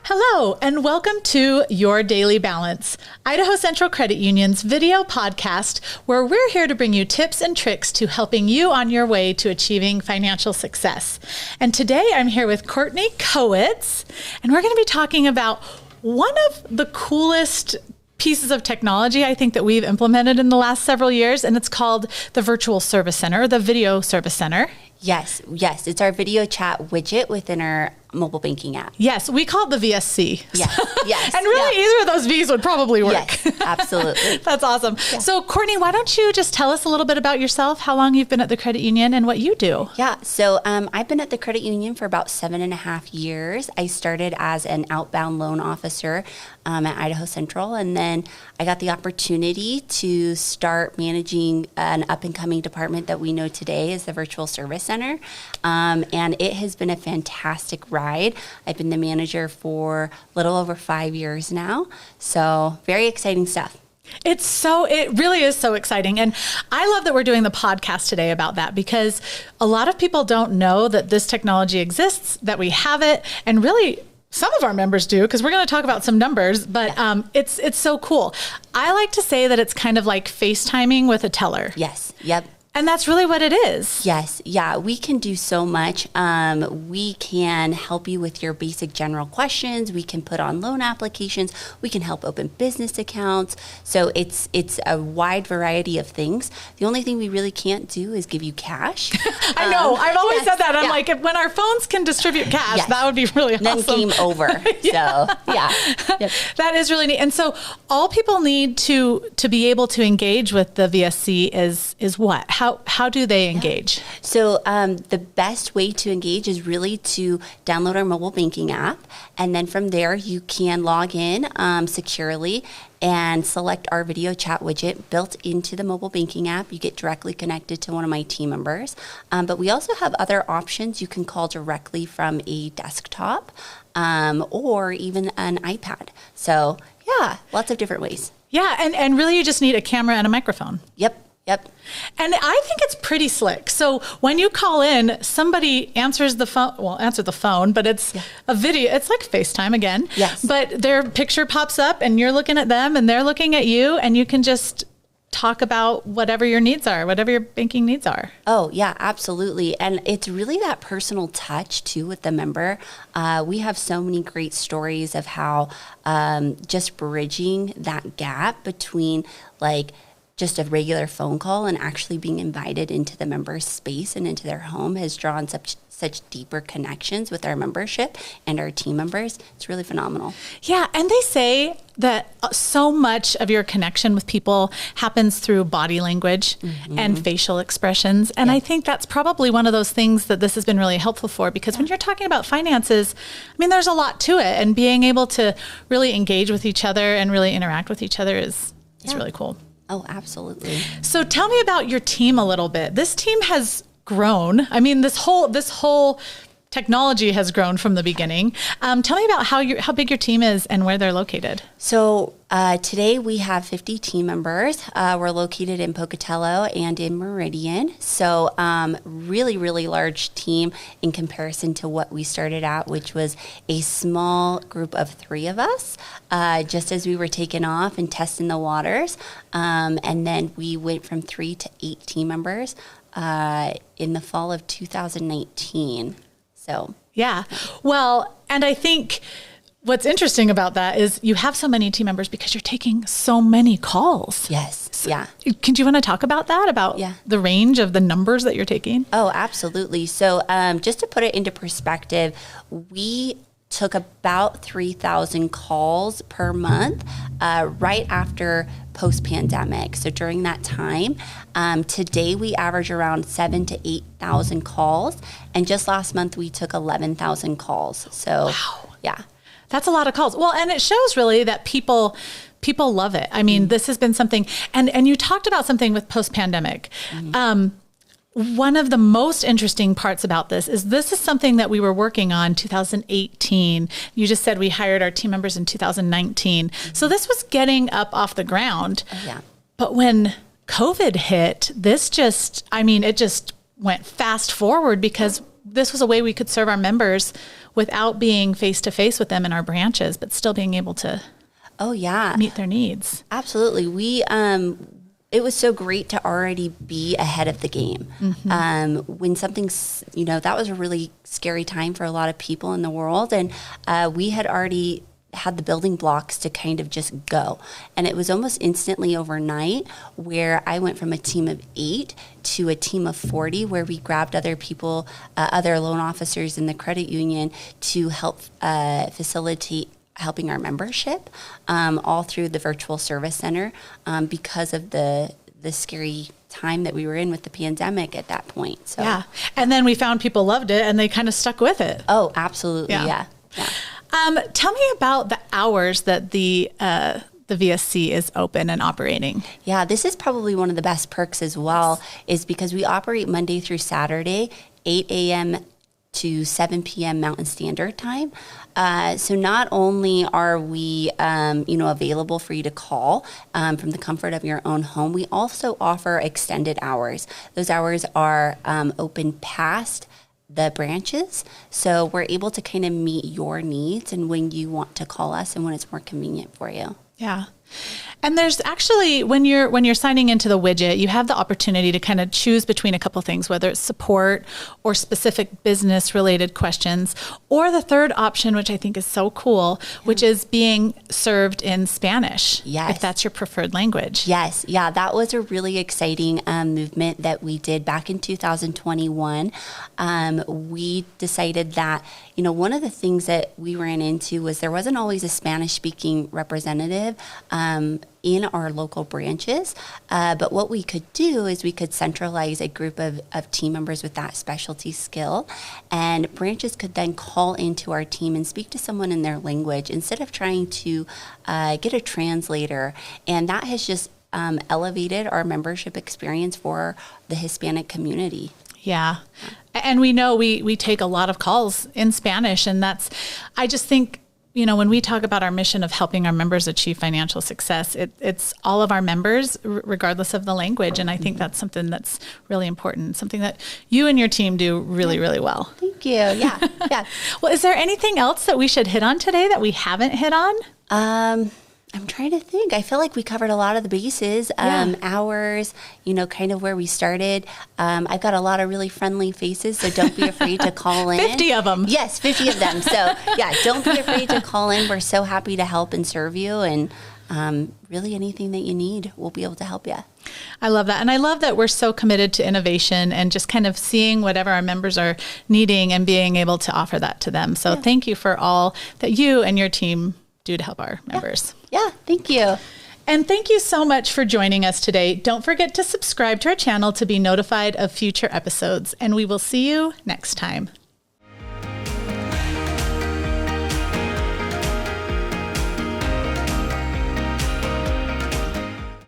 Hello, and welcome to Your Daily Balance, Idaho Central Credit Union's video podcast, where we're here to bring you tips and tricks to helping you on your way to achieving financial success. And today I'm here with Kortni Kowitz, and we're going to be talking about one of the coolest pieces of technology I think that we've implemented in the last several years, and it's called the Virtual Service Center, the Video Service Center. Yes. It's our video chat widget within our mobile banking app. Yes, we call it the VSC. Yes. And really, either of those V's would probably work. Yes, absolutely. That's awesome. Yeah. So, Kortni, why don't you just tell us a little bit about yourself, how long you've been at the credit union, and what you do? Yeah, so I've been at the credit union for about 7.5 years. I started as an outbound loan officer at Idaho Central, and then I got the opportunity to start managing an up-and-coming department that we know today is the Virtual Service Center, and it has been a fantastic ride. I've been the manager for a little over 5 years now, so very exciting stuff. It really is so exciting. And I love that we're doing the podcast today about that, because a lot of people don't know that this technology exists, that we have it, and really some of our members do, because we're going to talk about some numbers, but it's so cool. I like to say that it's kind of like FaceTiming with a teller. Yes. Yep. And that's really what it is. Yes. Yeah. We can do so much. We can help you with your basic general questions. We can put on loan applications. We can help open business accounts. So it's a wide variety of things. The only thing we really can't do is give you cash. I know. I've always said that. I'm like, when our phones can distribute cash, that would be really awesome. Then game over. So, Yep. That is really neat. And so all people need to be able to engage with the VSC is what? How do they engage? So the best way to engage is really to download our mobile banking app. And then from there, you can log in securely and select our video chat widget built into the mobile banking app. You get directly connected to one of my team members. But we also have other options. You can call directly from a desktop or even an iPad. So yeah, lots of different ways. Yeah, and really you just need a camera and a microphone. Yep. And I think it's pretty slick. So when you call in, somebody answers the phone, but it's a video. It's like FaceTime again. Yes. But their picture pops up and you're looking at them and they're looking at you, and you can just talk about whatever your needs are, whatever your banking needs are. Oh, yeah, absolutely. And it's really that personal touch, too, with the member. We have so many great stories of how just bridging that gap between, like, just a regular phone call and actually being invited into the member's space and into their home has drawn such deeper connections with our membership and our team members. It's really phenomenal. Yeah, and they say that so much of your connection with people happens through body language and facial expressions. And I think that's probably one of those things that this has been really helpful for, because when you're talking about finances, I mean, there's a lot to it, and being able to really engage with each other and really interact with each other is really cool. Oh, absolutely. So tell me about your team a little bit. This team has grown. I mean, this whole technology has grown from the beginning. Tell me about how big your team is and where they're located. So today we have 50 team members. We're located in Pocatello and in Meridian. So really, really large team in comparison to what we started out, which was a small group of 3 of us, just as we were taking off and testing the waters. And then we went from 3 to 8 team members in the fall of 2019. So, yeah. Well, and I think what's interesting about that is you have so many team members because you're taking so many calls. Yes. So, do you want to talk about that, about the range of the numbers that you're taking? Oh, absolutely. So just to put it into perspective, we took about 3,000 calls per month right after post-pandemic. So during that time, today we average around 7,000 to 8,000 calls. And just last month, we took 11,000 calls. So, yeah. That's a lot of calls. Well, and it shows really that people love it. I mean, this has been something, and you talked about something with post-pandemic. One of the most interesting parts about this is something that we were working on 2018. You just said we hired our team members in 2019. So this was getting up off the ground. Yeah. But when COVID hit, it just went fast forward because this was a way we could serve our members without being face to face with them in our branches, but still being able to meet their needs. Absolutely. It was so great to already be ahead of the game. When something's, that was a really scary time for a lot of people in the world. And we had already had the building blocks to kind of just go. And it was almost instantly overnight where I went from a team of 8 to a team of 40, where we grabbed other people, other loan officers in the credit union to help facilitate helping our membership, all through the virtual service center, because of the scary time that we were in with the pandemic at that point. So yeah. And then we found people loved it and they kind of stuck with it. Oh, absolutely. Yeah. Tell me about the hours that the VSC is open and operating. Yeah, this is probably one of the best perks as well, is because we operate Monday through Saturday, 8 a.m. to 7 p.m. Mountain Standard Time. So not only are we, available for you to call from the comfort of your own home, we also offer extended hours. Those hours are open past the branches. So we're able to kind of meet your needs and when you want to call us and when it's more convenient for you. Yeah. And there's actually, when you're signing into the widget, you have the opportunity to kind of choose between a couple things, whether it's support or specific business related questions, or the third option, which I think is so cool, which is being served in Spanish, if that's your preferred language. Yes. Yeah, that was a really exciting movement that we did back in 2021. We decided that, one of the things that we ran into was there wasn't always a Spanish speaking representative in our local branches. But what we could do is we could centralize a group of team members with that specialty skill, and branches could then call into our team and speak to someone in their language instead of trying to get a translator. And that has just elevated our membership experience for the Hispanic community. Yeah. And we know we take a lot of calls in Spanish, and I just think, when we talk about our mission of helping our members achieve financial success, it's all of our members, regardless of the language. And I think that's something that's really important, something that you and your team do really, really well. Thank you. Yeah. Yeah. Well, is there anything else that we should hit on today that we haven't hit on? I'm trying to think. I feel like we covered a lot of the bases, hours, kind of where we started. I've got a lot of really friendly faces, so don't be afraid to call in. 50 of them. Yes, 50 of them. So don't be afraid to call in. We're so happy to help and serve you, and really anything that you need, we'll be able to help you. I love that. And I love that we're so committed to innovation and just kind of seeing whatever our members are needing and being able to offer that to them. So thank you for all that you and your team do to help our members. Yeah, thank you. And thank you so much for joining us today. Don't forget to subscribe to our channel to be notified of future episodes, and we will see you next time.